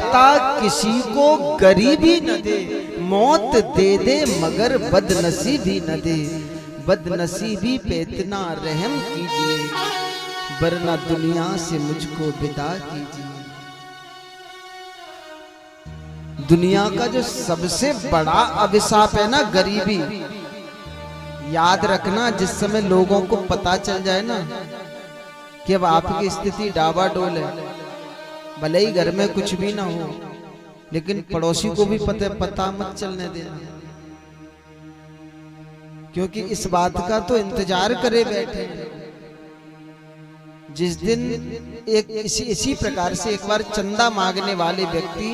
विधाता किसी को गरीबी न दे, मौत दे दे मगर बदनसीबी न दे। बदनसीबी पे इतना रहम कीजिए, वरना दुनिया से मुझको विदा कीजिए। दुनिया का जो सबसे बड़ा अभिशाप है ना, गरीबी। याद रखना, जिस समय लोगों को पता चल जाए ना कि अब आपकी स्थिति डावाडोल है, भले ही घर में कुछ भी ना हो, लेकिन पड़ोसी को भी पता मत चलने देना, क्योंकि इस बात का तो इंतजार करे बैठे। जिस दिन एक इसी प्रकार से एक बार चंदा मांगने वाले व्यक्ति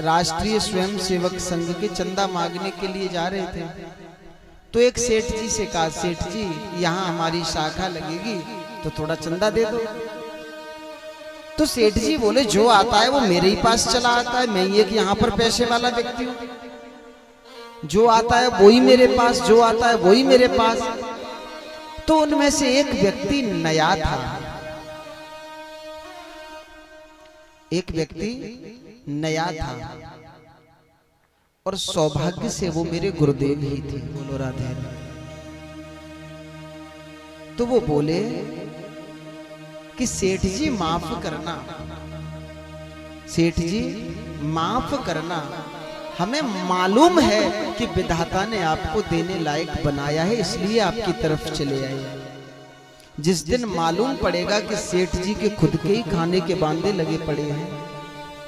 राष्ट्रीय स्वयंसेवक संघ के चंदा मांगने के लिए जा रहे थे, तो एक सेठ जी से कहा, सेठ जी यहाँ हमारी शाखा लगेगी तो थोड़ा चंदा दे दो। तो सेठ जी बोले, जो आता है वो मेरे ही पास चला आता है, मैं ये कि यहाँ पर पैसे वाला व्यक्ति हूँ, जो आता है वही मेरे पास, जो आता है वही मेरे पास। तो उनमें से एक व्यक्ति नया था, एक व्यक्ति नया था, और सौभाग्य से वो मेरे गुरुदेव ही थे। बोलो राधे। तो वो बोले कि सेठ जी माफ करना, सेठ जी माफ करना, हमें मालूम है कि विधाता ने आपको देने लायक बनाया है, इसलिए आपकी तरफ चले आए। जिस दिन मालूम पड़ेगा कि सेठ जी के खुद के ही खाने के बांधे लगे पड़े हैं,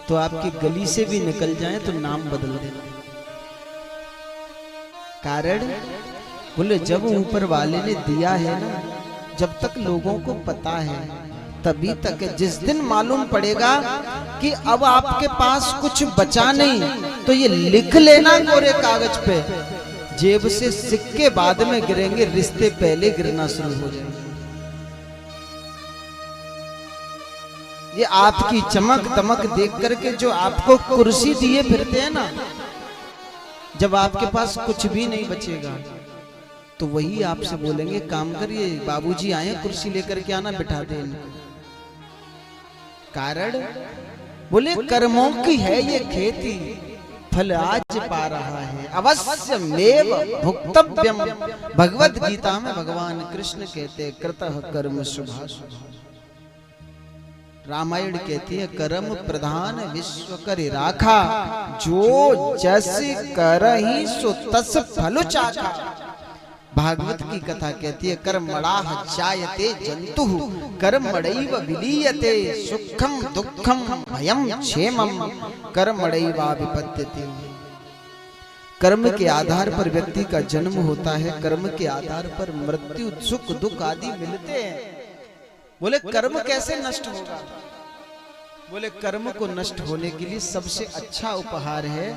तो आपकी गली से भी निकल जाएं तो नाम बदल देना। कारण बोले, जब ऊपर वाले ने दिया है ना, जब तक लोगों को पता है तभी तक है। जिस दिन मालूम पड़ेगा कि अब आपके पास कुछ बचा नहीं, तो ये लिख लेना गोरे कागज पे, जेब से सिक्के बाद में गिरेंगे, रिश्ते पहले गिरना शुरू हो जाएंगे। ये आपकी चमक दमक देख करके जो आपको कुर्सी दिए फिरते हैं ना, जब आपके पास कुछ भी नहीं बचेगा तो वही आपसे बोलेंगे, काम करिए बाबूजी आए, कुर्सी लेकर के आना, बिठा दे इनको। कारण बोले, कर्मों की है ये खेती, फल आज पा रहा है, अवश्य मेव भुक्तव्यम। भगवत गीता में भगवान कृष्ण कहते, कृतः कर्म शुभाशुभ। रामायण कहती है, कर्म प्रधान विश्व करे राखा, जो जस करहि सो तस फल चाखा। भागवत की कथा कहती है, कर्मणाः जायते जंतुः कर्मणैव विलीयते, सुखम दुखम भयम क्षेमम कर्मणैवाभिपद्यते। कर्म के आधार पर व्यक्ति का जन्म होता है, कर्म के आधार पर मृत्यु, सुख दुख आदि मिलते हैं। बोले, कर्म कैसे नष्ट होगा? बोले, कर्म को नष्ट होने के लिए सबसे अच्छा उपहार है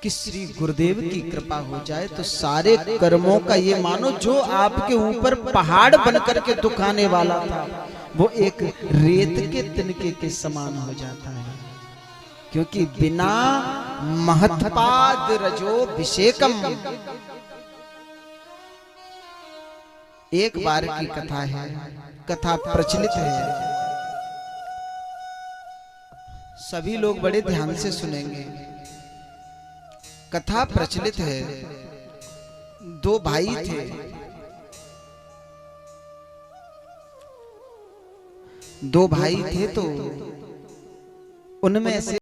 कि श्री गुरुदेव की कृपा हो जाए, तो सारे कर्मों का ये मानो, जो आपके ऊपर पहाड़ बनकर के दुख आने वाला था, वो एक रेत के तिनके के समान हो जाता है। क्योंकि बिना महत्पाद रजोभिषेकम। एक बार की कथा है, कथा प्रचलित है, सभी लोग बड़े ध्यान से सुनेंगे। कथा प्रचलित है, दो भाई थे, तो उनमें से